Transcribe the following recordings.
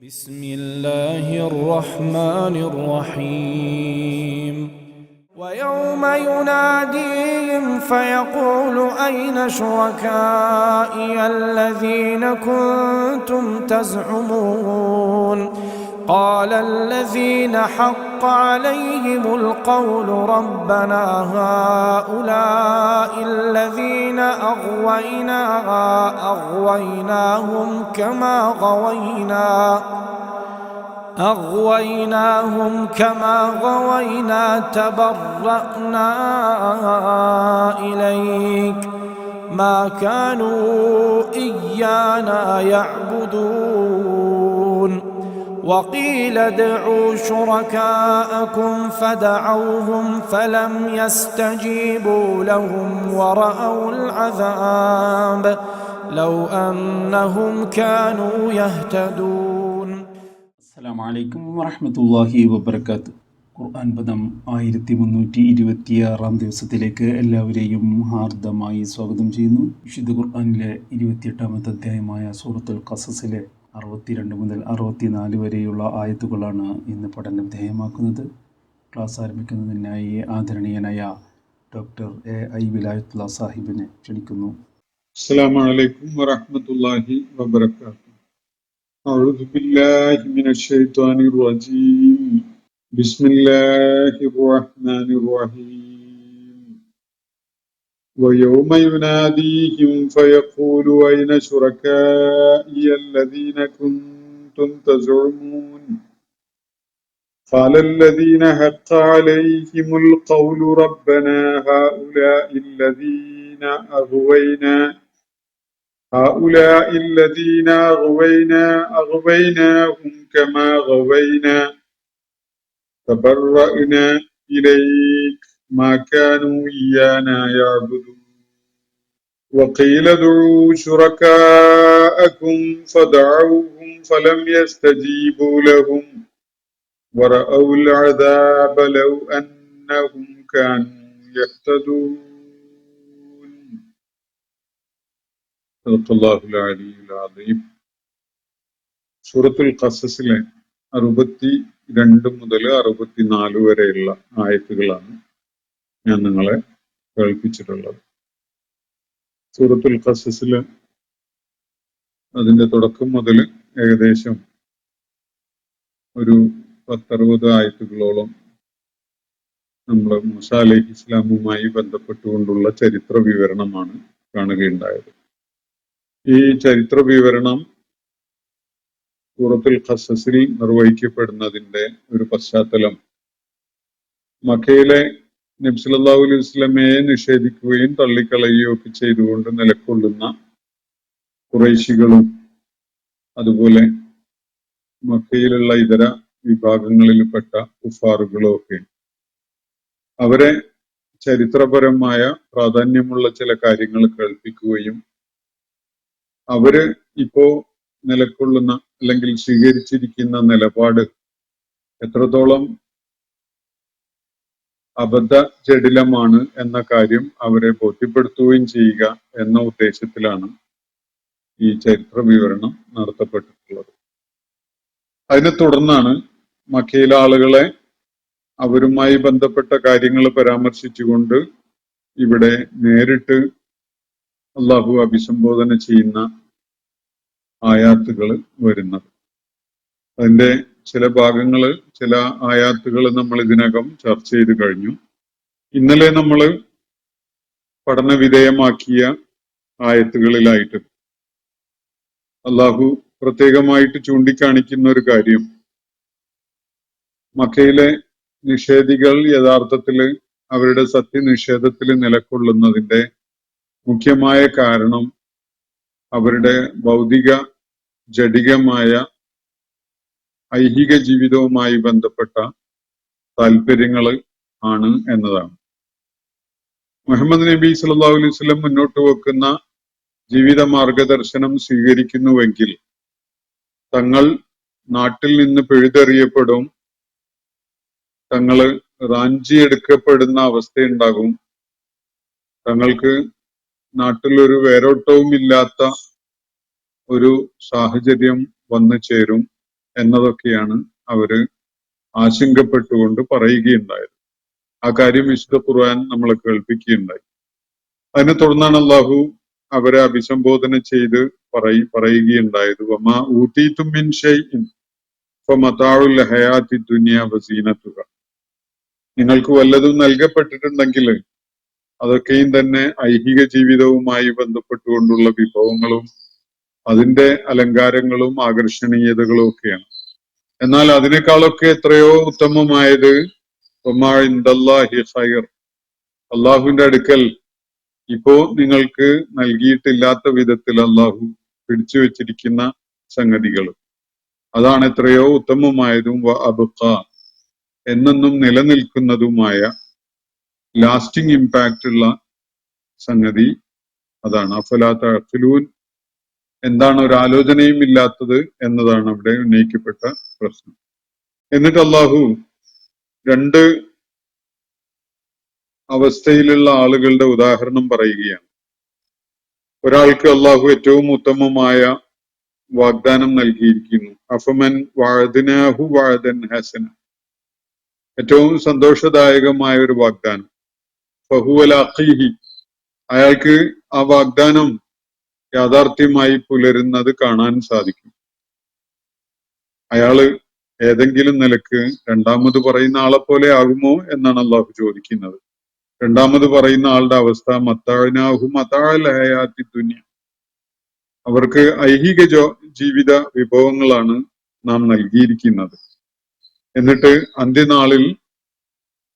بسم الله الرحمن الرحيم ويوم يناديهم فيقول أين شركائي الذين كنتم تزعمون قال الذين حق عليهم القول ربنا هؤلاء الذين أغويناهم كما غوينا تبرأنا إليك ما كانوا إيانا يعبدون وقيل ادعوا شركاءكم فدعوهم فلم يستجيبوا لهم ورأوا العذاب لو أنهم كانوا يهتدون. السلام عليكم ورحمة الله وبركاته. ഖുർആൻ പദം 1326 ദിവസത്തിലേക്ക് എല്ലാവരെയും ഹാർദമായി സ്വാഗതം ചെയ്യുന്നു. വിശുദ്ധ ഖുർആനിലെ 28-ാമത്തെ അധ്യായമായ സൂറത്തുൽ ഖസസിലെ 62 മുതൽ 64 വരെയുള്ള ആയത്തുകളാണ് ഇന്ന് പഠന വിധേയമാക്കുന്നത്. ക്ലാസ് ആരംഭിക്കുന്നതിനായി ആദരണീയനായ ഡോക്ടർ എ വിലായത്തുള്ള സാഹിബിനെ ക്ഷണിക്കുന്നു. അസ്സലാമു അലൈക്കും വറഹ്മത്തുള്ളാഹി വബറകാതുഹു. അഊദു ബില്ലാഹി മിനശ് ശൈത്വാനിർ റജീം. ബിസ്മില്ലാഹിർ റഹ്മാനിർ റഹീം. വയൗമ യുനാദീഹിം ഫയഖൂലു അയ്ന ശുറകാഇയ അല്ലദീന കുൻതും തസ്ഉമൂൻ قال الذين حق عليهم القول ربنا هؤلاء الذين أغويناهم كما غوينا تبرأنا إليك ما كانوا إيانا يعبدون وقيل ادعوا شركاءكم فدعوهم فلم يستجيبوا لهم ورأوا العذاب لو أنهم كانوا يهتدون. സല്ലല്ലാഹുൽ അലിയ്യുൽ അദീം. സൂറത്തുൽ ഖസസിലെ 62 മുതൽ 64 വരെയുള്ള ആയത്തുകളാണ് ഞാൻ നിങ്ങളെ കേൾപ്പിച്ചിട്ടുള്ളത്. സൂറത്തുൽ ഖസസില് അതിന്റെ തുടക്കം മുതൽ ഏകദേശം ഒരു 10-60 ആയത്തുകളോളം നമ്മൾ മൂസാ അലൈഹിസ്സലാമുമായി ബന്ധപ്പെട്ടുകൊണ്ടുള്ള ചരിത്ര വിവരണമാണ് കാണുകയുണ്ടായത്. ഈ ചരിത്ര വിവരണം സൂറത്തുൽ ഖസസിൽ നിർവഹിക്കപ്പെടുന്നതിന്റെ ഒരു പശ്ചാത്തലം മക്കയിലെ നബി സല്ലല്ലാഹു അലൈഹി വസല്ലമയെ നിഷേധിക്കുകയും തള്ളിക്കളയുകയും ഒക്കെ ചെയ്തുകൊണ്ട് നിലകൊള്ളുന്ന ഖുറൈശികളും അതുപോലെ മക്കയിലുള്ള ഇതര വിഭാഗങ്ങളിൽപ്പെട്ട കുഫാറുകളും ഒക്കെ അവരെ ചരിത്രപരമായ പ്രാധാന്യമുള്ള ചില കാര്യങ്ങൾ കേൾപ്പിക്കുകയും അവര് ഇപ്പോ നിലകൊള്ളുന്ന അല്ലെങ്കിൽ സ്വീകരിച്ചിരിക്കുന്ന നിലപാട് എത്രത്തോളം അബദ്ധജടിലമാണ് എന്ന കാര്യം അവരെ ബോധ്യപ്പെടുത്തുകയും ചെയ്യുക എന്ന ഉദ്ദേശത്തിലാണ് ഈ ചരിത്ര വിവരണം നടത്തപ്പെട്ടിട്ടുള്ളത്. അതിനെ തുടർന്നാണ് മക്കയിലെ ആളുകളെ അവരുമായി ബന്ധപ്പെട്ട കാര്യങ്ങൾ പരാമർശിച്ചുകൊണ്ട് ഇവിടെ നേരിട്ട് അള്ളാഹു അഭിസംബോധന ചെയ്യുന്ന ആയാത്തുകൾ വരുന്നത്. അതിന്റെ ചില ഭാഗങ്ങൾ, ചില ആയാത്തുകൾ നമ്മൾ ഇതിനകം ചർച്ച ചെയ്ത് കഴിഞ്ഞു. ഇന്നലെ നമ്മൾ പഠന വിധേയമാക്കിയ ആയത്തുകളിലായിട്ട് അള്ളാഹു പ്രത്യേകമായിട്ട് ചൂണ്ടിക്കാണിക്കുന്ന ഒരു കാര്യം, മക്കയിലെ നിഷേധികൾ യഥാർത്ഥത്തിൽ അവരുടെ സത്യനിഷേധത്തിൽ നിലകൊള്ളുന്നതിന്റെ മുഖ്യമായ കാരണം അവരുടെ ഭൗതിക ജഡികമായ ഐഹിക ജീവിതവുമായി ബന്ധപ്പെട്ട താല്പര്യങ്ങൾ ആണ് എന്നതാണ്. മുഹമ്മദ് നബി സല്ലല്ലാഹു അലൈഹി വസല്ലം മുന്നോട്ട് വെക്കുന്ന ജീവിത മാർഗദർശനം സ്വീകരിക്കുന്നുവെങ്കിൽ തങ്ങൾ നാട്ടിൽ നിന്ന് പിഴുതെറിയപ്പെടും, തങ്ങള് റാഞ്ചിയെടുക്കപ്പെടുന്ന അവസ്ഥയുണ്ടാകും, തങ്ങൾക്ക് നാട്ടിലൊരു വേരോട്ടവും ഇല്ലാത്ത ഒരു സാഹചര്യം വന്നു ചേരും. എന്നതൊക്കെയാണ് അവര് ആശങ്കപ്പെട്ടുകൊണ്ട് പറയുകയുണ്ടായത്. ആ കാര്യം വിശുദ്ധ ഖുർആൻ നമ്മളെ കേൾപ്പിക്കുകയുണ്ടായി. അതിനെ തുടർന്നാണ് അള്ളാഹു അവരെ അഭിസംബോധന ചെയ്ത് പറയുകയുണ്ടായത്, വമാ ഊതീതും മിൻ ഷൈഇൻ ഫമതാഉൽ ഹയാത്തി ദുനിയ വസീനതുഹ. നിങ്ങൾക്ക് വല്ലതും നൽകപ്പെട്ടിട്ടുണ്ടെങ്കിൽ അതൊക്കെയും തന്നെ ഐഹിക ജീവിതവുമായി ബന്ധപ്പെട്ടുകൊണ്ടുള്ള വിഭവങ്ങളും അതിന്റെ അലങ്കാരങ്ങളും ആകർഷണീയതകളും ഒക്കെയാണ്. എന്നാൽ അതിനേക്കാളൊക്കെ എത്രയോ ഉത്തമമായത് വമാ ഇൻദല്ലാഹി ഖൈർ, അള്ളാഹുവിന്റെ അടുക്കൽ ഇപ്പോ നിങ്ങൾക്ക് നൽകിയിട്ടില്ലാത്ത വിധത്തിൽ അള്ളാഹു പിടിച്ചു വെച്ചിരിക്കുന്ന സംഗതികൾ, അതാണ് എത്രയോ ഉത്തമമായതും അബ്ഖ, എന്നെന്നും നിലനിൽക്കുന്നതുമായ ലാസ്റ്റിംഗ് ഇമ്പാക്റ്റ് ഉള്ള സംഗതി അതാണ്. അഫലാ തഅഖിലൂൻ, എന്താണ് ഒരു ആലോചനയും ഇല്ലാത്തത് എന്നതാണ് അവിടെ ഉന്നയിക്കപ്പെട്ട പ്രശ്നം. എന്നിട്ട് അള്ളാഹു രണ്ട് അവസ്ഥയിലുള്ള ആളുകളുടെ ഉദാഹരണം പറയുകയാണ്. ഒരാൾക്ക് അള്ളാഹു ഏറ്റവും ഉത്തമമായ വാഗ്ദാനം നൽകിയിരിക്കുന്നു. അഫമൻ വഅദ്നാഹു വഅദൻ ഹസന, ഏറ്റവും സന്തോഷദായകമായ ഒരു വാഗ്ദാനം. ഫഹുവ ലാഖീഹി, അയാൾക്ക് ആ വാഗ്ദാനം യാഥാർത്ഥ്യമായി പുലരുന്നത് കാണാൻ സാധിക്കും. അയാള് ഏതെങ്കിലും നിലക്ക് രണ്ടാമത് പറയുന്ന ആളെ പോലെ ആകുമോ എന്നാണ് അള്ളാഹു ചോദിക്കുന്നത്. രണ്ടാമത് പറയുന്ന ആളുടെ അവസ്ഥ മത്താഅനാഹു മതാഅൽ ഹയാത്തി ദുനിയ, അവർക്ക് ഐഹിക ജീവിത വിഭവങ്ങളാണ് നാം നൽകിയിരിക്കുന്നത്. എന്നിട്ട് അന്ത്യനാളിൽ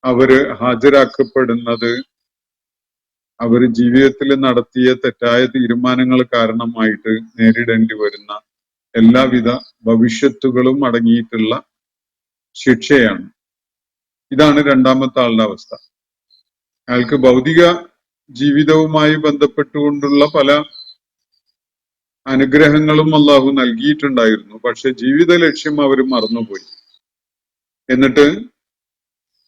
അവര് ഹാജരാക്കപ്പെടുന്നത് അവര് ജീവിതത്തിൽ നടത്തിയ തെറ്റായ തീരുമാനങ്ങൾ കാരണമായിട്ട് നേരിടേണ്ടി വരുന്ന എല്ലാവിധ ഭവിഷ്യത്തുകളും അടങ്ങിയിട്ടുള്ള ശിക്ഷയാണ്. ഇതാണ് രണ്ടാമത്തെ ആളുടെ അവസ്ഥ. അയാൾക്ക് ഭൗതിക ജീവിതവുമായി ബന്ധപ്പെട്ടുകൊണ്ടുള്ള പല അനുഗ്രഹങ്ങളും അള്ളാഹു നൽകിയിട്ടുണ്ടായിരുന്നു. പക്ഷെ ജീവിത ലക്ഷ്യം അവർ മറന്നുപോയി. എന്നിട്ട്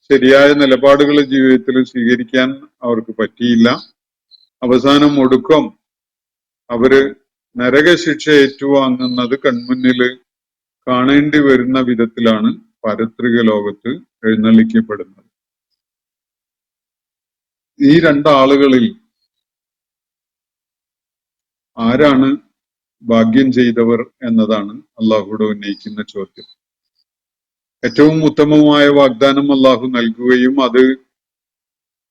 ശരിയായ നിലപാടുകൾ ജീവിതത്തിൽ സ്വീകരിക്കാൻ അവർക്ക് പറ്റിയില്ല. അവസാനം ഒടുക്കം അവര് നരകശിക്ഷ ഏറ്റുവാങ്ങുന്നത് കൺമുന്നിൽ കാണേണ്ടി വരുന്ന വിധത്തിലാണ് പാരത്രിക ലോകത്ത് എഴുന്നള്ളിക്കപ്പെടുന്നത്. ഈ രണ്ടാളുകളിൽ ആരാണ് ഭാഗ്യം ചെയ്തവർ എന്നതാണ് അള്ളാഹുവിടെ ഉന്നയിക്കുന്ന ചോദ്യം. ഏറ്റവും ഉത്തമമായ വാഗ്ദാനം അള്ളാഹു നൽകുകയും അത്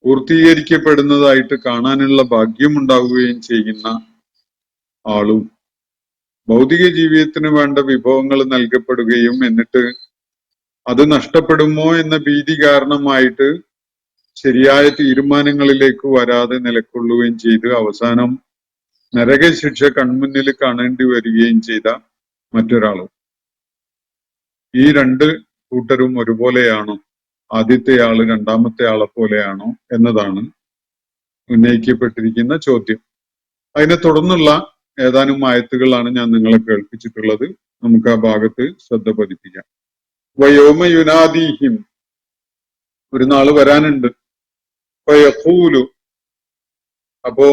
പൂർത്തീകരിക്കപ്പെടുന്നതായിട്ട് കാണാനുള്ള ഭാഗ്യം ഉണ്ടാവുകയും ചെയ്യുന്ന ആളും, ഭൗതിക ജീവിതത്തിന് വേണ്ട വിഭവങ്ങൾ നൽകപ്പെടുകയും എന്നിട്ട് അത് നഷ്ടപ്പെടുമോ എന്ന ഭീതി കാരണമായിട്ട് ശരിയായ തീരുമാനങ്ങളിലേക്ക് വരാതെ നിലക്കൊള്ളുകയും ചെയ്ത് അവസാനം നരകശിക്ഷ കൺമുന്നിൽ കാണേണ്ടി വരികയും ചെയ്ത മറ്റൊരാളും. ഈ രണ്ട് കൂട്ടരും ഒരുപോലെയാണോ? ആദ്യത്തെ ആള് രണ്ടാമത്തെ ആളെ പോലെയാണോ എന്നതാണ് ഉന്നയിക്കപ്പെട്ടിരിക്കുന്ന ചോദ്യം. അതിനെ തുടർന്നുള്ള ഏതാനും ആയത്തുകളാണ് ഞാൻ നിങ്ങളെ കേൾപ്പിച്ചിട്ടുള്ളത്. നമുക്ക് ആ ഭാഗത്ത് ശ്രദ്ധ പതിപ്പിക്കാം. വയോമ യുനാദീഹിം, ഒരു നാള് വരാനുണ്ട്. വയഖൂലു, അപ്പോ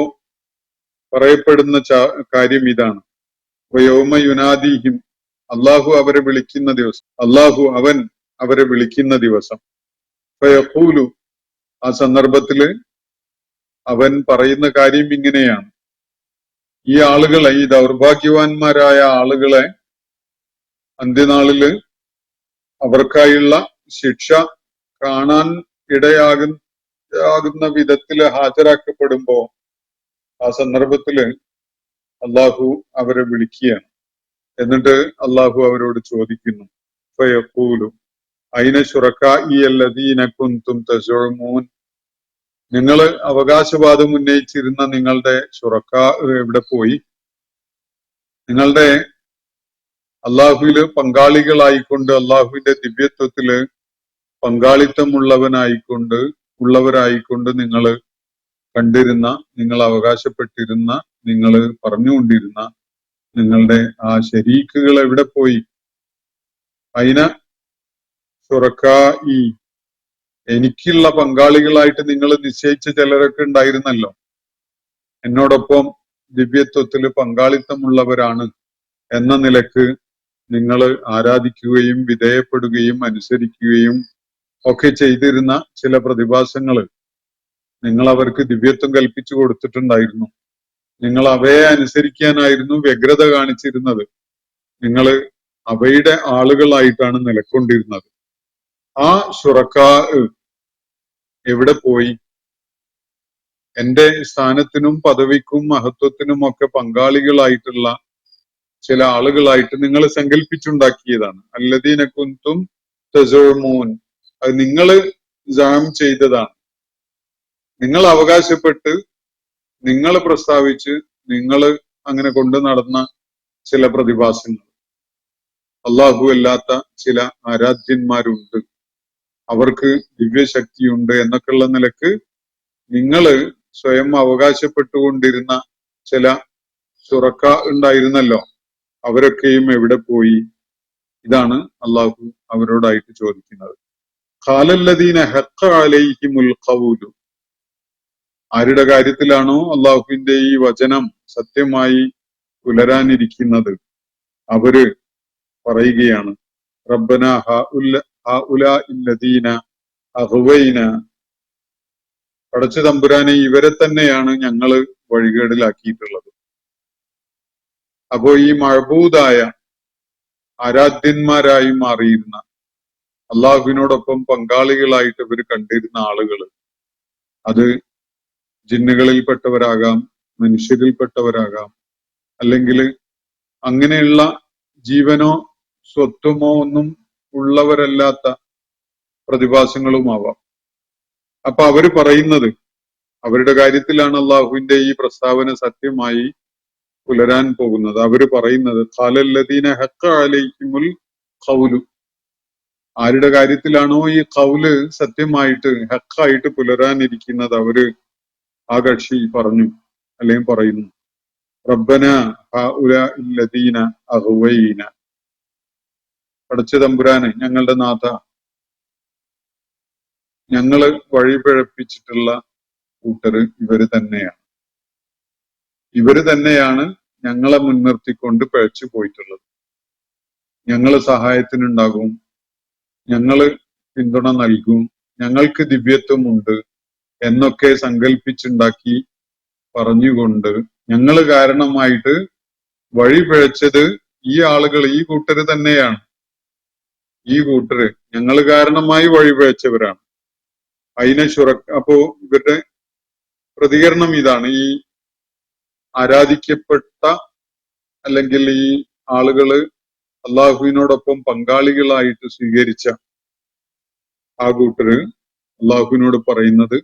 പറയപ്പെടുന്ന കാര്യം ഇതാണ്. വയോമ യുനാദീഹിം, അള്ളാഹു അവരെ വിളിക്കുന്ന ദിവസം, അള്ളാഹു അവൻ അവരെ വിളിക്കുന്ന ദിവസം. ഫയഖൂലു, ആ സന്ദർഭത്തില് അവൻ പറയുന്ന കാര്യം ഇങ്ങനെയാണ്. ഈ ആളുകളെ, ഈ ദൗർഭാഗ്യവാന്മാരായ ആളുകളെ അന്ത്യനാളില് അവർക്കായുള്ള ശിക്ഷ കാണാൻ ഇടയാകുന്ന വിധത്തില് ഹാജരാക്കപ്പെടുമ്പോ ആ സന്ദർഭത്തില് അള്ളാഹു അവരെ വിളിക്കുകയാണ്. എന്നിട്ട് അള്ളാഹു അവരോട് ചോദിക്കുന്നു, ഫയഖൂലു അയിന ശുറക്കാഇ അല്ലദീന കുൻതും തസ്ഉമൂൻ, നിങ്ങൾ അവകാശവാദം ഉന്നയിച്ചിരുന്ന നിങ്ങളുടെ ശുറക്കാ എവിടെ പോയി? നിങ്ങളുടെ അള്ളാഹുവില് പങ്കാളികളായിക്കൊണ്ട്, അള്ളാഹുവിന്റെ ദിവ്യത്വത്തില് ഉള്ളവരായിക്കൊണ്ട് നിങ്ങൾ കണ്ടിരുന്ന, നിങ്ങൾ അവകാശപ്പെട്ടിരുന്ന, നിങ്ങൾ പറഞ്ഞുകൊണ്ടിരുന്ന നിങ്ങളുടെ ആ ശരീക്കുകൾ എവിടെ പോയി? അയിന ശുറക്കാഇ, എനിക്കുള്ള പങ്കാളികളായിട്ട് നിങ്ങൾ നിശ്ചയിച്ച ചിലരൊക്കെ ഉണ്ടായിരുന്നല്ലോ, എന്നോടൊപ്പം ദിവ്യത്വത്തിൽ പങ്കാളിത്തമുള്ളവരാണ് എന്ന നിലക്ക് നിങ്ങൾ ആരാധിക്കുകയും വിധേയപ്പെടുകയും അനുസരിക്കുകയും ഒക്കെ ചെയ്തിരുന്ന ചില പ്രതിഭാസങ്ങൾ നിങ്ങൾ അവർക്ക് ദിവ്യത്വം കൽപ്പിച്ചു കൊടുത്തിട്ടുണ്ടായിരുന്നു. നിങ്ങൾ അവയെ അനുസരിക്കാനായിരുന്നു വ്യഗ്രത കാണിച്ചിരുന്നത്. നിങ്ങൾ അവയുടെ ആളുകളായിട്ടാണ് നിലക്കൊണ്ടിരുന്നത്. ആ ശുറക്കാ എവിടെ പോയി? എന്റെ സ്ഥാനത്തിനും പദവിക്കും മഹത്വത്തിനും ഒക്കെ പങ്കാളികളായിട്ടുള്ള ചില ആളുകളായിട്ട് നിങ്ങൾ സങ്കല്പിച്ചുണ്ടാക്കിയതാണ്. അല്ലദീന കുന്തും തസഉമൂൻ, അത് നിങ്ങൾ ജാം ചെയ്തതാണ്. നിങ്ങൾ അവകാശപ്പെട്ട്, നിങ്ങൾ പ്രസ്താവിച്ച്, നിങ്ങൾ അങ്ങനെ കൊണ്ടു നടന്ന ചില പ്രതിഭാസങ്ങൾ. അള്ളാഹു അല്ലാത്ത ചില ആരാധ്യന്മാരുണ്ട്, അവർക്ക് ദിവ്യശക്തിയുണ്ട് എന്നൊക്കെയുള്ള നിലക്ക് നിങ്ങൾ സ്വയം അവകാശപ്പെട്ടുകൊണ്ടിരുന്ന ചില ശുറക്ക ഉണ്ടായിരുന്നല്ലോ, അവരൊക്കെയും എവിടെ പോയി? ഇതാണ് അള്ളാഹു അവരോടായിട്ട് ചോദിക്കുന്നത്. ഖാലല്ലദീന ഹഖ്ഖ അലൈഹിമുൽ ഖൗലു, ആരുടെ കാര്യത്തിലാണോ അള്ളാഹുവിന്റെ ഈ വചനം സത്യമായി പുലരാനിരിക്കുന്നത് അവര് പറയുകയാണ്, റബ്ബന ഹഉലാഇല്ലദീന അഗ്വൈന, പടച്ച തമ്പുരാനെ ഇവരെ തന്നെയാണ് ഞങ്ങള് വഴികേടിലാക്കിയിട്ടുള്ളത്. അപ്പോ ഈ മഅബൂദായ ആരാധ്യന്മാരായി മാറിയിരുന്ന, അള്ളാഹുവിനോടൊപ്പം പങ്കാളികളായിട്ട് ഇവർ കണ്ടിരുന്ന ആളുകൾ, അത് ജിന്നുകളിൽപ്പെട്ടവരാകാം, മനുഷ്യരിൽപ്പെട്ടവരാകാം, അല്ലെങ്കിൽ അങ്ങനെയുള്ള ജീവനോ സ്വത്വമോ ഒന്നും ഉള്ളവരല്ലാത്ത പ്രതിഭാസങ്ങളുമാവാം. അപ്പൊ അവര് പറയുന്നത്, അവരുടെ കാര്യത്തിലാണ് അള്ളാഹുവിന്റെ ഈ പ്രസ്താവന സത്യമായി പുലരാൻ പോകുന്നത്. അവര് പറയുന്നത് ഖാലല്ലദീന ഹഖ്ഖ അലൈഹിമുൽ ഖൗലു, ആരുടെ കാര്യത്തിലാണോ ഈ ഖൗല് സത്യമായിട്ട് ഹഖായിട്ട് പുലരാനിരിക്കുന്നത് അവര് ആ കക്ഷി പറഞ്ഞു, അല്ലെങ്കിൽ പറയുന്നു, റബ്ബന ഹഉലാഇല്ലദീന അഗ്വൈന, പടച്ച തമ്പുരാനെ ഞങ്ങളുടെ നാഥ, ഞങ്ങള് വഴിപിഴപ്പിച്ചിട്ടുള്ള കൂട്ടര് ഇവര് തന്നെയാണ്. ഇവര് തന്നെയാണ് ഞങ്ങളെ മുൻനിർത്തിക്കൊണ്ട് പിഴച്ചു പോയിട്ടുള്ളത്. ഞങ്ങള് സഹായത്തിനുണ്ടാകും, ഞങ്ങള് പിന്തുണ നൽകും, ഞങ്ങൾക്ക് ദിവ്യത്വമുണ്ട് എന്നൊക്കെ സങ്കല്പിച്ചുണ്ടാക്കി പറഞ്ഞുകൊണ്ട് ഞങ്ങള് കാരണമായിട്ട് വഴി പിഴച്ചത് ഈ ആളുകൾ, ഈ കൂട്ടര് തന്നെയാണ്. ഈ കൂട്ടര് ഞങ്ങള് കാരണമായി വഴി പിഴച്ചവരാണ്. അപ്പോ ഇവരുടെ പ്രതികരണം ഇതാണ്. ഈ ആരാധിക്കപ്പെട്ട അല്ലെങ്കിൽ ഈ ആളുകള് അള്ളാഹുവിനോടൊപ്പം പങ്കാളികളായിട്ട് സ്വീകരിച്ച ആ കൂട്ടര് അള്ളാഹുവിനോട് പറയുന്നത്,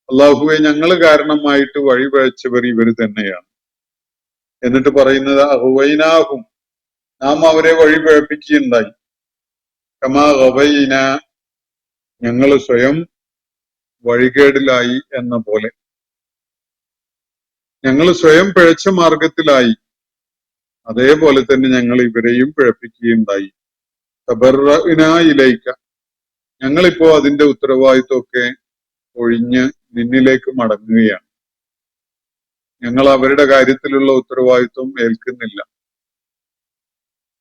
അള്ളാഹുവെ ഞങ്ങള് കാരണമായിട്ട് വഴിപഴച്ചവർ ഇവര് തന്നെയാണ്. എന്നിട്ട് പറയുന്നത് അഹുവൈനാഹും, നാം അവരെ വഴിപഴപ്പിക്കുകയുണ്ടായി. കമാ ഗവൈന, ഞങ്ങള് സ്വയം വഴികേടിലായി എന്ന പോലെ, ഞങ്ങൾ സ്വയം പിഴച്ച മാർഗത്തിലായി, അതേപോലെ തന്നെ ഞങ്ങൾ ഇവരെയും പിഴപ്പിക്കുകയുണ്ടായി. തബറഅ്നാ ഇലൈക, ഞങ്ങളിപ്പോ അതിന്റെ ഉത്തരവാദിത്വമൊക്കെ ഒഴിഞ്ഞ് നിന്നിലേക്ക് മടങ്ങുകയാണ്. ഞങ്ങൾ അവരുടെ കാര്യത്തിലുള്ള ഉത്തരവാദിത്വം ഏൽക്കുന്നില്ല.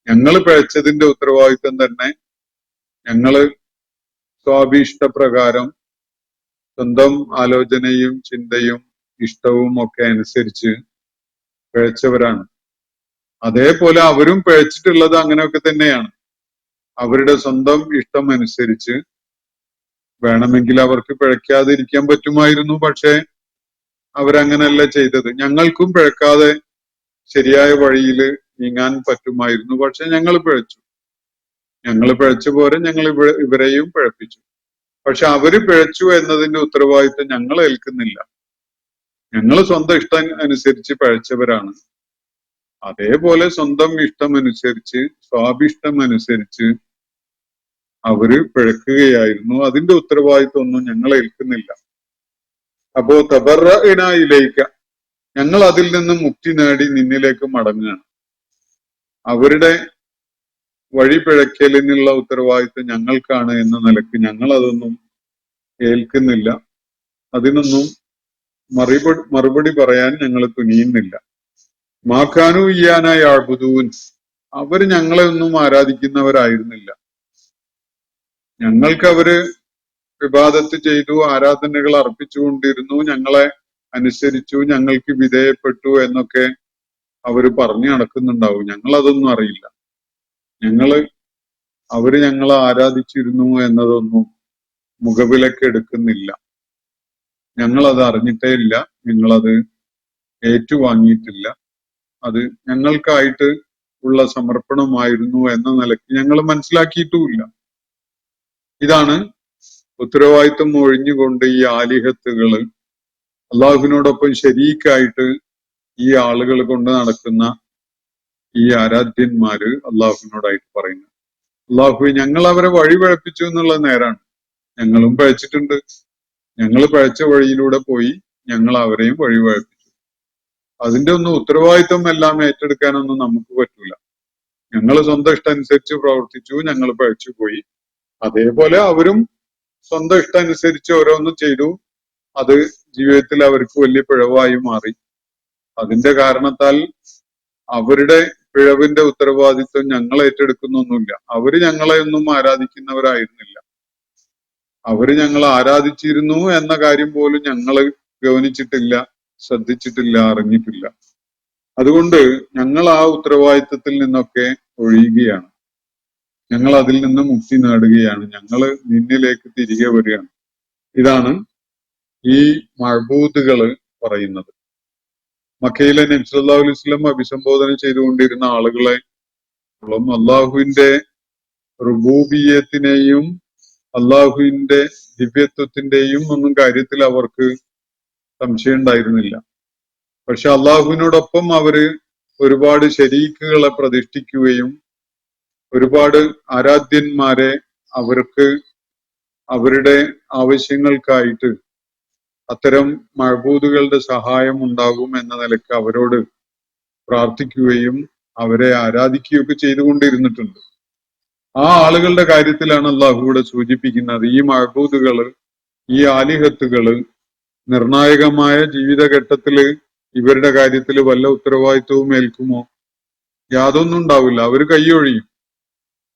ഞങ്ങൾ പിഴച്ചതിന്റെ ഉത്തരവാദിത്വം തന്നെ ഞങ്ങള് സ്വാഭീഷ്ടപ്രകാരം സ്വന്തം ആലോചനയും ചിന്തയും ഇഷ്ടവും ഒക്കെ അനുസരിച്ച് പിഴച്ചവരാണ്. അതേപോലെ അവരും പിഴച്ചിട്ടുള്ളത് അങ്ങനെയൊക്കെ തന്നെയാണ്. അവരുടെ സ്വന്തം ഇഷ്ടം അനുസരിച്ച് വേണമെങ്കിൽ അവർക്ക് പിഴയ്ക്കാതിരിക്കാൻ പറ്റുമായിരുന്നു, പക്ഷെ അവരങ്ങനല്ല ചെയ്തത്. ഞങ്ങൾക്കും പിഴക്കാതെ ശരിയായ വഴിയിൽ നീങ്ങാൻ പറ്റുമായിരുന്നു, പക്ഷെ ഞങ്ങൾ പിഴച്ചു. ഞങ്ങൾ പിഴച്ച പോലെ ഞങ്ങൾ ഇവരെയും പിഴപ്പിച്ചു. പക്ഷെ അവര് പിഴച്ചു എന്നതിന്റെ ഉത്തരവാദിത്വം ഞങ്ങൾ ഏൽക്കുന്നില്ല. ഞങ്ങൾ സ്വന്തം ഇഷ്ടം അനുസരിച്ച് പിഴച്ചവരാണ്. അതേപോലെ സ്വന്തം ഇഷ്ടമനുസരിച്ച്, സ്വാഭിഷ്ടം അനുസരിച്ച് അവര് പിഴക്കുകയായിരുന്നു. അതിന്റെ ഉത്തരവാദിത്വം ഒന്നും ഞങ്ങൾ ഏൽക്കുന്നില്ല. അപ്പോ തബറഅ്നാ ഇലൈക, ഞങ്ങൾ അതിൽ നിന്ന് മുക്തി നേടി നിന്നിലേക്ക് മടങ്ങുകയാണ്. അവരുടെ വഴി പിഴക്കലിനുള്ള ഉത്തരവാദിത്വം ഞങ്ങൾക്കാണ് എന്ന നിലക്ക് ഞങ്ങൾ അതൊന്നും ഏൽക്കുന്നില്ല. അതിനൊന്നും മറുപടി പറയാൻ ഞങ്ങൾ തുനിയുന്നില്ല. മാക്കാനു ഇയ്യാന യഅ്ബുദൂൻ, അവര് ഞങ്ങളെ ഒന്നും ആരാധിക്കുന്നവരായിരുന്നില്ല. ഞങ്ങൾക്ക് അവര് ഇബാദത്ത് ചെയ്തു, ആരാധനകൾ അർപ്പിച്ചുകൊണ്ടിരുന്നു, ഞങ്ങളെ അനുസരിച്ചു, ഞങ്ങൾക്ക് വിധേയപ്പെട്ടു എന്നൊക്കെ അവര് പറഞ്ഞു നടക്കുന്നുണ്ടാവും. ഞങ്ങൾ അതൊന്നും അറിയില്ല. അവര് ഞങ്ങളെ ആരാധിച്ചിരുന്നു എന്നതൊന്നും മുഖവിലക്ക് എടുക്കുന്നില്ല. ഞങ്ങളത് അറിഞ്ഞിട്ടേ ഇല്ല, ഞങ്ങളത് ഏറ്റുവാങ്ങിയിട്ടില്ല. അത് ഞങ്ങൾക്കായിട്ട് ഉള്ള സമർപ്പണമായിരുന്നു എന്ന നിലയ്ക്ക് ഞങ്ങൾ മനസ്സിലാക്കിയിട്ടുമില്ല. ഇതാണ് ഉത്തരവാദിത്വം ഒഴിഞ്ഞുകൊണ്ട് ഈ ആലിഹത്തുകള് അള്ളാഹുവിനോടൊപ്പം ശരീക്കായിട്ട് ഈ ആളുകൾ കൊണ്ട് നടക്കുന്ന ഈ ആരാധ്യന്മാര് അള്ളാഹുവിനോടായിട്ട് പറയുന്നത്. അള്ളാഹു ഞങ്ങൾ അവരെ വഴി പഴപ്പിച്ചു എന്നുള്ളത് നേരാണ്. ഞങ്ങളും പഴച്ചിട്ടുണ്ട്. ഞങ്ങൾ പഴച്ച വഴിയിലൂടെ പോയി ഞങ്ങൾ അവരെയും വഴി പഴപ്പിച്ചു. അതിന്റെ ഒന്നും ഉത്തരവാദിത്വം എല്ലാം ഏറ്റെടുക്കാനൊന്നും നമുക്ക് പറ്റൂല. ഞങ്ങൾ സ്വന്തം ഇഷ്ടം അനുസരിച്ച് പ്രവർത്തിച്ചു, ഞങ്ങൾ പഴച്ചു പോയി. അതേപോലെ അവരും സ്വന്തം ഇഷ്ടം അനുസരിച്ച് ഓരോന്നും ചെയ്തു. അത് ജീവിതത്തിൽ അവർക്ക് വലിയ പിഴവായി മാറി. അതിന്റെ കാരണത്താൽ അവരുടെ പിഴവിന്റെ ഉത്തരവാദിത്വം ഞങ്ങൾ ഏറ്റെടുക്കുന്നൊന്നുമില്ല. അവര് ഞങ്ങളെ ഒന്നും ആരാധിക്കുന്നവരായിരുന്നില്ല. അവര് ഞങ്ങളെ ആരാധിച്ചിരുന്നു എന്ന കാര്യം പോലും ഞങ്ങള് ഗവനിച്ചിട്ടില്ല, ശ്രദ്ധിച്ചിട്ടില്ല, അറിഞ്ഞിട്ടില്ല. അതുകൊണ്ട് ഞങ്ങൾ ആ ഉത്തരവാദിത്വത്തിൽ നിന്നൊക്കെ ഒഴിയുകയാണ്. ഞങ്ങൾ അതിൽ നിന്ന് മുക്തി നേടുകയാണ്. ഞങ്ങള് നിന്നിലേക്ക് തിരികെ വരികയാണ്. ഇതാണ് ഈ മഅബൂദുകള് പറയുന്നത്. മക്കയിലെ നബി സല്ലല്ലാഹു അലൈഹി വസല്ലം അഭിസംബോധന ചെയ്തുകൊണ്ടിരുന്ന ആളുകളെ അള്ളാഹുവിന്റെ റുബൂബിയത്തിനെയും അള്ളാഹുവിന്റെ ദിവ്യത്വത്തിന്റെയും ഒന്നും കാര്യത്തിൽ അവർക്ക് സംശയം ഉണ്ടായിരുന്നില്ല. പക്ഷെ അള്ളാഹുവിനോടൊപ്പം അവര് ഒരുപാട് ശരീക്കുകളെ പ്രതിഷ്ഠിക്കുകയും ഒരുപാട് ആരാധ്യന്മാരെ അവർക്ക് അവരുടെ ആവശ്യങ്ങൾക്കായിട്ട് അത്തരം മഅബൂദുകളുടെ സഹായം ഉണ്ടാകും എന്ന നിലയ്ക്ക് അവരോട് പ്രാർത്ഥിക്കുകയും അവരെ ആരാധിക്കുകയൊക്കെ ചെയ്തുകൊണ്ടിരുന്നിട്ടുണ്ട്. ആ ആളുകളുടെ കാര്യത്തിലാണ് അള്ളാഹു ഇവിടെ സൂചിപ്പിക്കുന്നത്. ഈ മഅബൂദുകള്, ഈ ആലിഹത്തുകള് നിർണായകമായ ജീവിതഘട്ടത്തില് ഇവരുടെ കാര്യത്തിൽ വല്ല ഉത്തരവാദിത്വവും ഏൽക്കുമോ? യാതൊന്നും ഉണ്ടാവില്ല. അവര് കൈയൊഴിയും.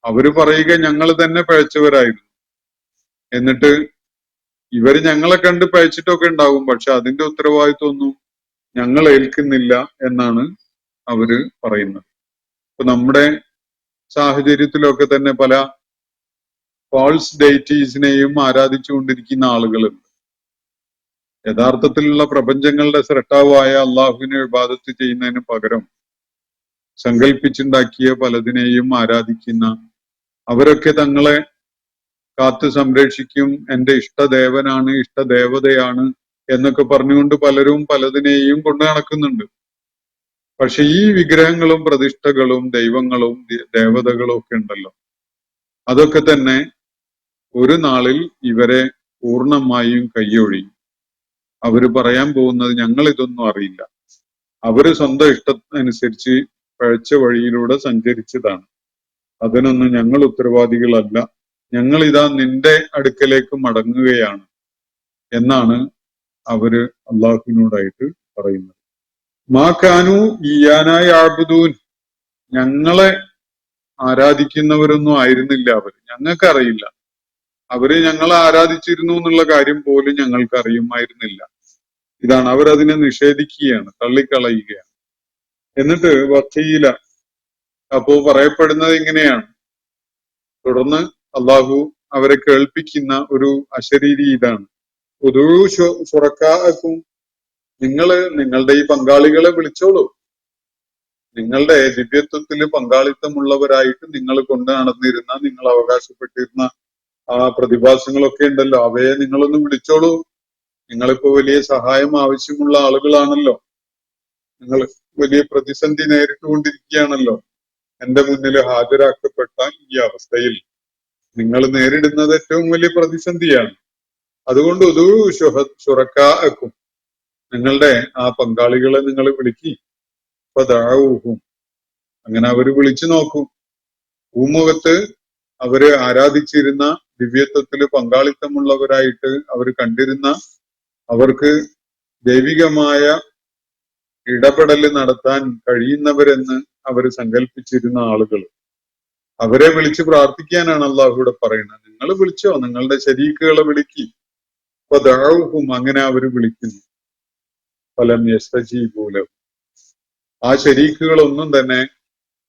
അവര് പറയുക ഞങ്ങൾ തന്നെ പഴച്ചവരായിരുന്നു. എന്നിട്ട് ഇവര് ഞങ്ങളെ കണ്ട് പഴച്ചിട്ടൊക്കെ ഉണ്ടാവും, പക്ഷെ അതിന്റെ ഉത്തരവാദിത്വം ഒന്നും ഞങ്ങൾ ഏൽക്കുന്നില്ല എന്നാണ് അവര് പറയുന്നത്. ഇപ്പൊ നമ്മുടെ സാഹചര്യത്തിലൊക്കെ തന്നെ പല ഫാൾസ് ഡെയിറ്റീസിനെയും ആരാധിച്ചുകൊണ്ടിരിക്കുന്ന ആളുകളുണ്ട്. യഥാർത്ഥത്തിലുള്ള പ്രപഞ്ചങ്ങളുടെ സ്രഷ്ടാവായ അള്ളാഹുവിനെ ഇബാദത്ത് ചെയ്യുന്നതിന് പകരം സങ്കല്പിച്ചുണ്ടാക്കിയ പലതിനെയും ആരാധിക്കുന്ന അവരൊക്കെ തങ്ങളെ കാത്തു സംരക്ഷിക്കും, എന്റെ ഇഷ്ടദേവനാണ്, ഇഷ്ടദേവതയാണ് എന്നൊക്കെ പറഞ്ഞുകൊണ്ട് പലരും പലതിനെയും കൊണ്ടു നടക്കുന്നുണ്ട്. പക്ഷെ ഈ വിഗ്രഹങ്ങളും പ്രതിഷ്ഠകളും ദൈവങ്ങളും ദേവതകളും ഒക്കെ ഉണ്ടല്ലോ, അതൊക്കെ തന്നെ ഒരു നാളിൽ ഇവരെ പൂർണ്ണമായും കൈയൊഴിയും. അവര് പറയാൻ പോകുന്നത് ഞങ്ങൾ ഇതൊന്നും അറിയില്ല, അവര് സ്വന്തം ഇഷ്ടത്തിനനുസരിച്ച് പഴച്ച വഴിയിലൂടെ സഞ്ചരിച്ചതാണ്, അതിനൊന്നും ഞങ്ങൾ ഉത്തരവാദികളല്ല, ഞങ്ങൾ ഇതാ നിന്റെ അടുക്കലേക്ക് മടങ്ങുകയാണ് എന്നാണ് അവര് അള്ളാഹുവിനോടായിട്ട് പറയുന്നത്. മാ കാനു ഇയ്യാനായ ആബുദൂൻ, ഞങ്ങളെ ആരാധിക്കുന്നവരൊന്നും ആയിരുന്നില്ല അവര്. ഞങ്ങൾക്കറിയില്ല, അവര് ഞങ്ങളെ ആരാധിച്ചിരുന്നു എന്നുള്ള കാര്യം പോലും ഞങ്ങൾക്ക് അറിയുമായിരുന്നില്ല. ഇതാണ് അവരതിനെ നിഷേധിക്കുകയാണ്, തള്ളിക്കളയുകയാണ്. എന്നിട്ട് വക്കീല, അപ്പോ പറയപ്പെടുന്നത് ഇങ്ങനെയാണ്. തുടർന്ന് അള്ളാഹു അവരെ കേൾപ്പിക്കുന്ന ഒരു അശരീരി ഇതാണ്. ശുറക്കാക്കും, നിങ്ങളുടെ ഈ പങ്കാളികളെ വിളിച്ചോളൂ. നിങ്ങളുടെ ദിവ്യത്വത്തിൽ പങ്കാളിത്തമുള്ളവരായിട്ട് നിങ്ങൾ കൊണ്ടു നടന്നിരുന്ന, നിങ്ങൾ അവകാശപ്പെട്ടിരുന്ന ആ പ്രതിഭാസങ്ങളൊക്കെ ഉണ്ടല്ലോ, അവയെ നിങ്ങളൊന്ന് വിളിച്ചോളൂ. നിങ്ങളിപ്പോ വലിയ സഹായം ആവശ്യമുള്ള ആളുകളാണല്ലോ, നിങ്ങൾ വലിയ പ്രതിസന്ധി നേരിട്ടുകൊണ്ടിരിക്കുകയാണല്ലോ. എന്റെ മുന്നിൽ ഹാജരാക്കപ്പെട്ട ഈ അവസ്ഥയിൽ നിങ്ങൾ നേരിടുന്നത് ഏറ്റവും വലിയ പ്രതിസന്ധിയാണ്. അതുകൊണ്ട് ശുറക്കാക്കും, നിങ്ങളുടെ ആ പങ്കാളികളെ നിങ്ങൾ വിളിക്കി. ഫദഊഹും, അങ്ങനെ അവര് വിളിച്ചു നോക്കും. ഭൂമുഖത്ത് അവര് ആരാധിച്ചിരുന്ന, ദിവ്യത്വത്തിൽ പങ്കാളിത്തമുള്ളവരായിട്ട് അവർ കണ്ടിരുന്ന, അവർക്ക് ദൈവികമായ ഇടപെടൽ നടത്താൻ കഴിയുന്നവരെന്ന് അവർ സങ്കല്പിച്ചിരുന്ന ആളുകൾ, അവരെ വിളിച്ച് പ്രാർത്ഥിക്കാനാണ് അള്ളാഹു ഇവിടെ പറയുന്നത്. നിങ്ങൾ വിളിച്ചോ, നിങ്ങളുടെ ശരീക്കുകളെ വിളിക്കി. അപ്പൊ ദഅൂഹും, അങ്ങനെ അവർ വിളിക്കുന്നു. ഫലം യസ്തജീബൂ ലഹും, ആ ശരീക്കുകളൊന്നും തന്നെ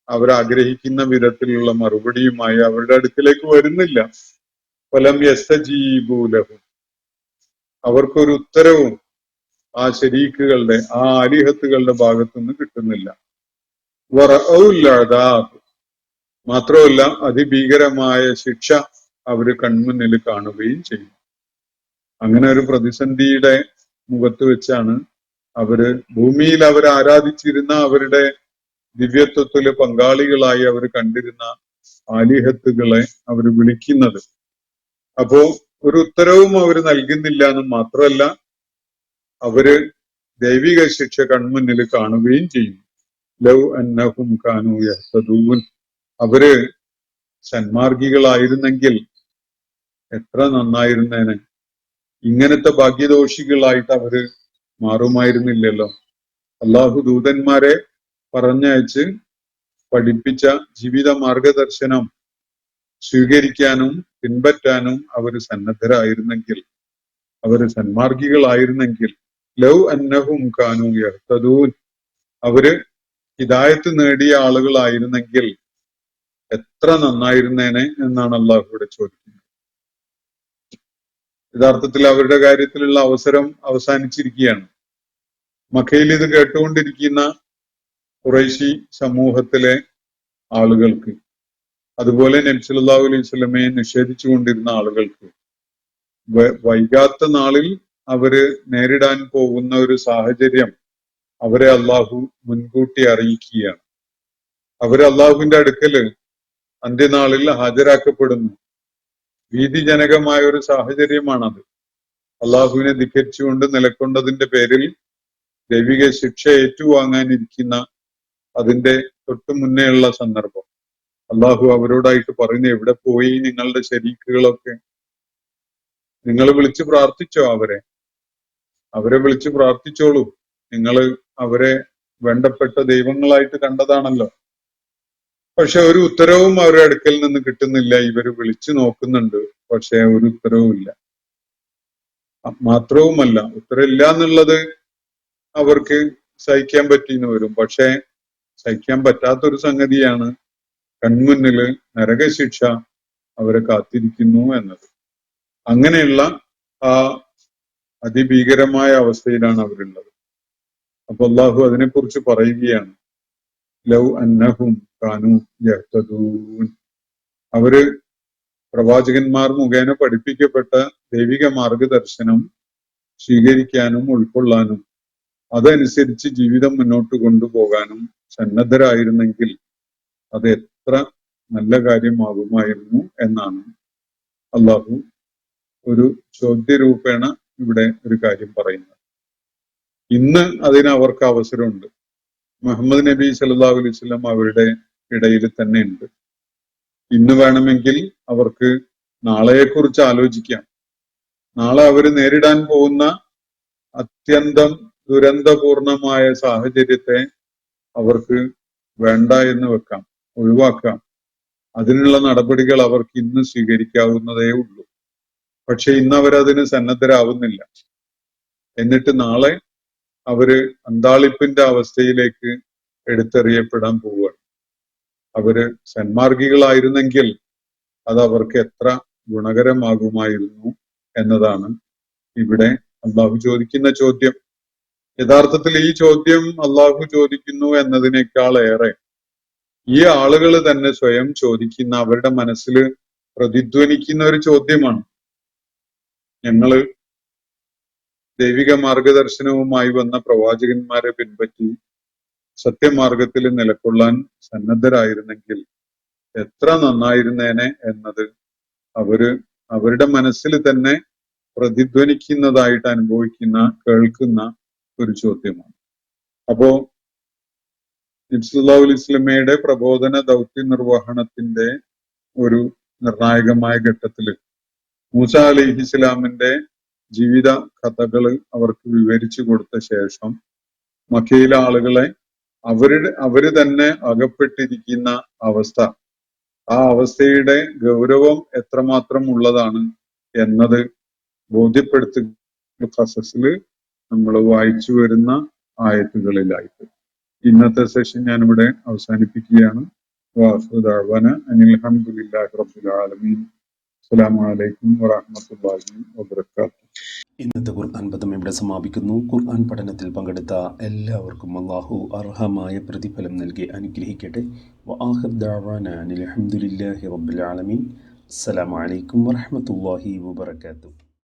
അവരാഗ്രഹിക്കുന്ന വിധത്തിലുള്ള മറുപടിയുമായി അവരുടെ അടുക്കിലേക്ക് വരുന്നില്ല. ഫലം യസ്തജീബൂ ലഹും, അവർക്കൊരു ഉത്തരവും ആ ശരീക്കുകളുടെ, ആ ആലിഹത്തുകളുടെ ഭാഗത്തുനിന്ന് കിട്ടുന്നില്ല. വറഔൽ അദാബ്, മാത്രമല്ല അതിഭീകരമായ ശിക്ഷ അവര് കൺമുന്നിൽ കാണുകയും ചെയ്യും. അങ്ങനെ ഒരു പ്രതിസന്ധിയുടെ മുഖത്ത് വെച്ചാണ് അവര് ഭൂമിയിൽ അവർ ആരാധിച്ചിരുന്ന, അവരുടെ ദിവ്യത്വത്തില് പങ്കാളികളായി അവർ കണ്ടിരുന്ന ആലിഹത്തുകളെ അവർ വിളിക്കുന്നത്. അപ്പോ ഒരു ഉത്തരവും അവർ നൽകുന്നില്ല എന്ന് മാത്രമല്ല, അവര് ദൈവിക ശിക്ഷ കൺമുന്നിൽ കാണുകയും ചെയ്യും. ലൗ അന്നഹും കാനൂ യഹ്തദൂൻ, അവര് സന്മാർഗികളായിരുന്നെങ്കിൽ എത്ര നന്നായിരുന്നേനെ. ഇങ്ങനത്തെ ഭാഗ്യദോഷികളായിട്ട് അവര് മാറുമായിരുന്നില്ലല്ലോ. അള്ളാഹു ദൂതന്മാരെ പറഞ്ഞയച്ച് പഠിപ്പിച്ച ജീവിത മാർഗദർശനം സ്വീകരിക്കാനും പിൻപറ്റാനും അവര് സന്നദ്ധരായിരുന്നെങ്കിൽ, അവര് സന്മാർഗികളായിരുന്നെങ്കിൽ, ലൗ അന്നഹും കാനൂ യഹ്തദൂൻ, അവര് ഹിദായത്ത് നേടിയ ആളുകളായിരുന്നെങ്കിൽ എത്ര നന്നായിരുന്നേനെ എന്നാണ് അള്ളാഹു ഇവിടെ ചോദിക്കുന്നത്. യഥാർത്ഥത്തിൽ അവരുടെ കാര്യത്തിലുള്ള അവസരം അവസാനിച്ചിരിക്കുകയാണ്. മക്കയിൽ ഇത് കേട്ടുകൊണ്ടിരിക്കുന്ന ഖുറൈശി സമൂഹത്തിലെ ആളുകൾക്ക്, അതുപോലെ നബി സല്ലല്ലാഹു അലൈഹി വസല്ലമയെ നിഷേധിച്ചു കൊണ്ടിരുന്ന ആളുകൾക്ക് വൈകാത്ത നാളിൽ അവര് നേരിടാൻ പോകുന്ന ഒരു സാഹചര്യം അവരെ അള്ളാഹു മുൻകൂട്ടി അറിയിക്കുകയാണ്. അവര് അള്ളാഹുവിന്റെ അടുക്കല് അന്ത്യനാളിൽ ഹാജരാക്കപ്പെടുന്നു. ഭീതിജനകമായ ഒരു സാഹചര്യമാണത്. അള്ളാഹുവിനെ ധിക്കരിച്ചുകൊണ്ട് നിലക്കൊണ്ടതിന്റെ പേരിൽ ദൈവിക ശിക്ഷ ഏറ്റുവാങ്ങാനിരിക്കുന്ന അതിന്റെ തൊട്ടു മുന്നേയുള്ള സന്ദർഭം. അള്ളാഹു അവരോടായിട്ട് പറയുന്നു, എവിടെ പോയി നിങ്ങളുടെ ശരീക്കുകളൊക്കെ? നിങ്ങൾ വിളിച്ച് പ്രാർത്ഥിച്ചോ അവരെ വിളിച്ച് പ്രാർത്ഥിച്ചോളൂ. നിങ്ങൾ അവരെ വേണ്ടപ്പെട്ട ദൈവങ്ങളായിട്ട് കണ്ടതാണല്ലോ. പക്ഷെ ഒരു ഉത്തരവും അവരുടെ അടുക്കൽ നിന്ന് കിട്ടുന്നില്ല. ഇവര് വിളിച്ചു നോക്കുന്നുണ്ട്, പക്ഷെ ഒരു ഉത്തരവും ഇല്ല. മാത്രവുമല്ല, ഉത്തരവില്ല എന്നുള്ളത് അവർക്ക് സഹിക്കാൻ പറ്റിയെന്ന് വരും. പക്ഷെ സഹിക്കാൻ പറ്റാത്തൊരു സംഗതിയാണ് കൺമുന്നില് നരകശിക്ഷ അവരെ കാത്തിരിക്കുന്നു എന്നത്. അങ്ങനെയുള്ള ആ അതിഭീകരമായ അവസ്ഥയിലാണ് അവരുള്ളത്. അപ്പൊ അള്ളാഹു അതിനെക്കുറിച്ച് പറയുകയാണ്, ലൗ അന്നഹും കാനൂ യഹ്തദൂൻ, അവര് പ്രവാചകന്മാർ മുഖേന പഠിപ്പിക്കപ്പെട്ട ദൈവിക മാർഗദർശനം സ്വീകരിക്കാനും ഉൾക്കൊള്ളാനും അതനുസരിച്ച് ജീവിതം മുന്നോട്ട് കൊണ്ടുപോകാനും സന്നദ്ധരായിരുന്നെങ്കിൽ അത് എത്ര നല്ല കാര്യമാകുമായിരുന്നു എന്നാണ് അള്ളാഹു ഒരു ചോദ്യരൂപേണ ഇവിടെ ഒരു കാര്യം പറയുന്നത്. ഇന്ന് അതിന് അവർക്ക് അവസരമുണ്ട്. മുഹമ്മദ് നബി സല്ലല്ലാഹു അലൈഹി വസല്ലം അവരുടെ ഇടയിൽ തന്നെ ഉണ്ട്. ഇന്ന് വേണമെങ്കിൽ അവർക്ക് നാളെയെക്കുറിച്ച് ആലോചിക്കാം. നാളെ അവർ നേരിടാൻ പോകുന്ന അത്യന്തം ദുരന്തപൂർണമായ സാഹചര്യത്തെ അവർക്ക് വേണ്ട എന്ന് വെക്കാം, ഒഴിവാക്കാം. അതിനുള്ള നടപടികൾ അവർക്ക് ഇന്ന് സ്വീകരിക്കാവുന്നതേ ഉള്ളൂ. പക്ഷെ ഇന്ന് അവരതിന് സന്നദ്ധരാവുന്നില്ല. എന്നിട്ട് നാളെ അവര് അന്താളിപ്പിന്റെ അവസ്ഥയിലേക്ക് എടുത്തെറിയപ്പെടാൻ പോവുകയാണ്. അവര് സന്മാർഗികളായിരുന്നെങ്കിൽ അത് അവർക്ക് എത്ര ഗുണകരമാകുമായിരുന്നു എന്നതാണ് ഇവിടെ അള്ളാഹു ചോദിക്കുന്ന ചോദ്യം. യഥാർത്ഥത്തിൽ ഈ ചോദ്യം അള്ളാഹു ചോദിക്കുന്നു എന്നതിനേക്കാൾ ഏറെ ഈ ആളുകൾ തന്നെ സ്വയം ചോദിക്കുന്ന, അവരുടെ മനസ്സിൽ പ്രതിധ്വനിക്കുന്ന ഒരു ചോദ്യമാണ്. ഞങ്ങള് ദൈവിക മാർഗദർശനവുമായി വന്ന പ്രവാചകന്മാരെ പിൻപറ്റി സത്യമാർഗത്തിൽ നിലകൊള്ളാൻ സന്നദ്ധരായിരുന്നെങ്കിൽ എത്ര നന്നായിരുന്നേനെ എന്നത് അവരുടെ മനസ്സിൽ തന്നെ പ്രതിധ്വനിക്കുന്നതായിട്ട് അനുഭവിക്കുന്ന, കേൾക്കുന്ന ഒരു ചോദ്യമാണ്. അപ്പോ നബി സല്ലല്ലാഹു അലൈഹി വസല്ലമയുടെ പ്രബോധന ദൗത്യ നിർവഹണത്തിന്റെ ഒരു നിർണായകമായ ഘട്ടത്തില് മൂസ അലൈഹിസ്സലാമിന്റെ ജീവിത കഥകൾ അവർക്ക് വിവരിച്ചു കൊടുത്ത ശേഷം മക്കയിലെ ആളുകളെ അവര് തന്നെ അകപ്പെട്ടിരിക്കുന്ന അവസ്ഥ, ആ അവസ്ഥയുടെ ഗൗരവം എത്രമാത്രം ഉള്ളതാണ് എന്നത് ബോധ്യപ്പെടുത്തുന്ന ഖസസില് നമ്മൾ വായിച്ചു വരുന്ന ആയത്തുകളിലായിട്ട്. ഇന്നത്തെ സെഷൻ ഞാനിവിടെ അവസാനിപ്പിക്കുകയാണ്. വാഖിറു ദഅ്വാന അനിൽ ഹംദുലില്ലാഹി റബ്ബിൽ ആലമീൻ. അസ്സലാമു അലൈക്കും വറഹ്മത്തുള്ളാഹി വബറകാതുഹു. ഇന്നത്തെ ഖുർആൻ പദം ഇവിടെ സമാപിക്കുന്നു. ഖുർആൻ പഠനത്തിൽ പങ്കെടുത്ത എല്ലാവർക്കും അല്ലാഹു അർഹമായ പ്രതിഫലം നൽകി അനുഗ്രഹിക്കട്ടെ. വആഖിറു ദഅ്വാന അനിൽ ഹംദുലില്ലാഹി റബ്ബിൽ ആലമീൻ. അസ്സലാമു അലൈക്കും വറഹ്മത്തുള്ളാഹി വബറകാതുഹു.